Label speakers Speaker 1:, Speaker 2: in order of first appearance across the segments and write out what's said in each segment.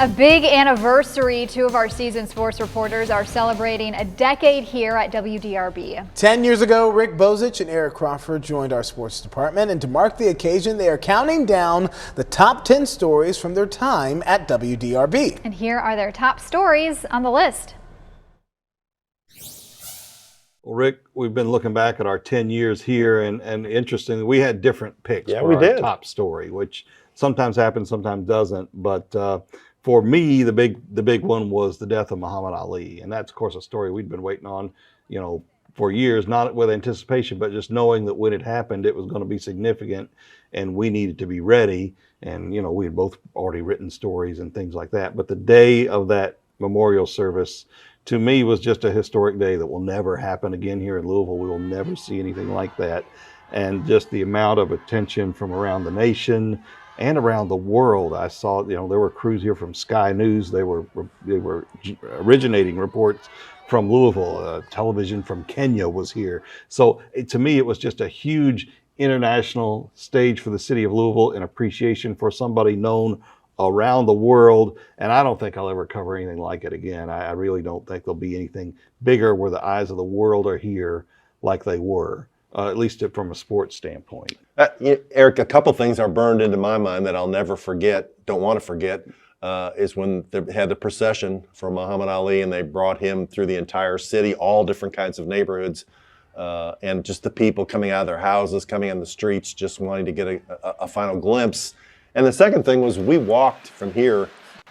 Speaker 1: A big anniversary. Two of our seasoned sports reporters are celebrating a decade here at WDRB.
Speaker 2: 10 years ago, Rick Bozich and Eric Crawford joined our sports department, and to mark the occasion, they are counting down the top 10 stories from their time at WDRB.
Speaker 1: And here are their top stories on the list.
Speaker 3: Well, Rick, we've been looking back at our 10 years here, and interestingly, we had different picks for our top story, which sometimes happens, sometimes doesn't. But for me, the big one was the death of Muhammad Ali, and that's of course a story we'd been waiting on, for years, not with anticipation, but just knowing that when it happened, it was going to be significant, and we needed to be ready. And we had both already written stories and things like that. But the day of that memorial service, to me, was just a historic day that will never happen again here in Louisville. We will never see anything like that. And just the amount of attention from around the nation and around the world. I saw, there were crews here from Sky News. They were originating reports from Louisville. Television from Kenya was here. So to me, it was just a huge international stage for the city of Louisville, and appreciation for somebody known around the world. And I don't think I'll ever cover anything like it again. I really don't think there'll be anything bigger where the eyes of the world are here like they were. At least from a sports standpoint.
Speaker 4: Eric, a couple things are burned into my mind that I'll never forget, don't want to forget, is when they had the procession for Muhammad Ali and they brought him through the entire city, all different kinds of neighborhoods, and just the people coming out of their houses, coming on the streets, just wanting to get a final glimpse. And the second thing was we walked from here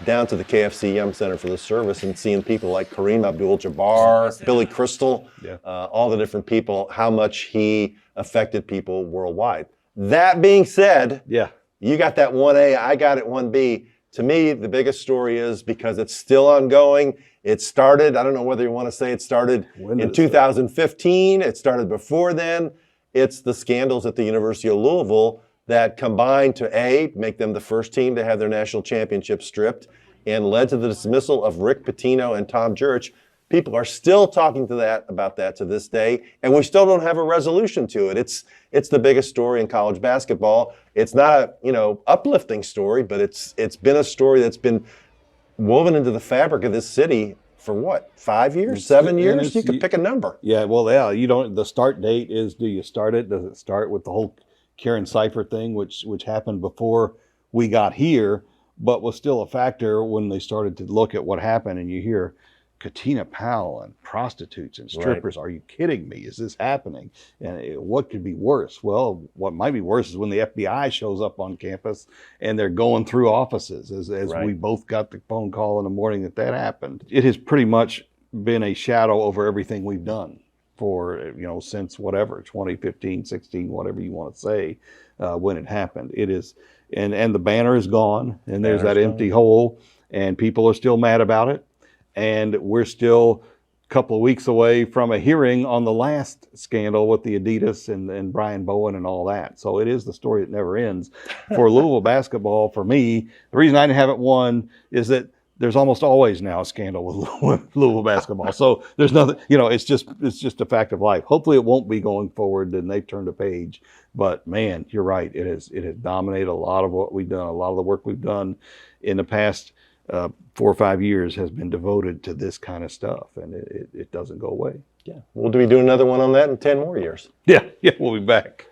Speaker 4: down to the KFC Yum Center for the service and seeing people like Kareem Abdul-Jabbar, Billy Crystal, all the different people, how much he affected people worldwide. That being said, you got that 1A, I got it 1B. To me, the biggest story is because it's still ongoing. It started, I don't know whether you want to say it started in 2015, it started before then. It's the scandals at the University of Louisville that combined to make them the first team to have their national championship stripped, and led to the dismissal of Rick Pitino and Tom Jurich. People are still talking about that to this day, and we still don't have a resolution to it. It's the biggest story in college basketball. It's not a uplifting story, but it's been a story that's been woven into the fabric of this city for what, 5 years, 7 years? You could pick a number.
Speaker 3: Yeah, well, yeah, the start date is, do you start it? Does it start with the whole Karen Cipher thing, which happened before we got here, but was still a factor when they started to look at what happened, and you hear Katina Powell and prostitutes and strippers. Right. Are you kidding me? Is this happening? And what could be worse? Well, what might be worse is when the FBI shows up on campus and they're going through offices, as we both got the phone call in the morning that happened. It has pretty much been a shadow over everything we've done for, since whatever, 2015, 16, whatever you want to say, when it happened. It is, and the banner is gone, and there's that empty hole, and people are still mad about it. And we're still a couple of weeks away from a hearing on the last scandal with the Adidas and Brian Bowen and all that. So it is the story that never ends. For Louisville basketball, for me, the reason I haven't won is that there's almost always now a scandal with Louisville basketball. So there's nothing, it's just a fact of life. Hopefully it won't be going forward, and they've turned a page. But man, you're right. It has dominated a lot of what we've done. A lot of the work we've done in the past 4 or 5 years has been devoted to this kind of stuff, and it doesn't go away.
Speaker 4: Yeah. We'll be doing another one on that in 10 more years.
Speaker 3: Yeah, we'll be back.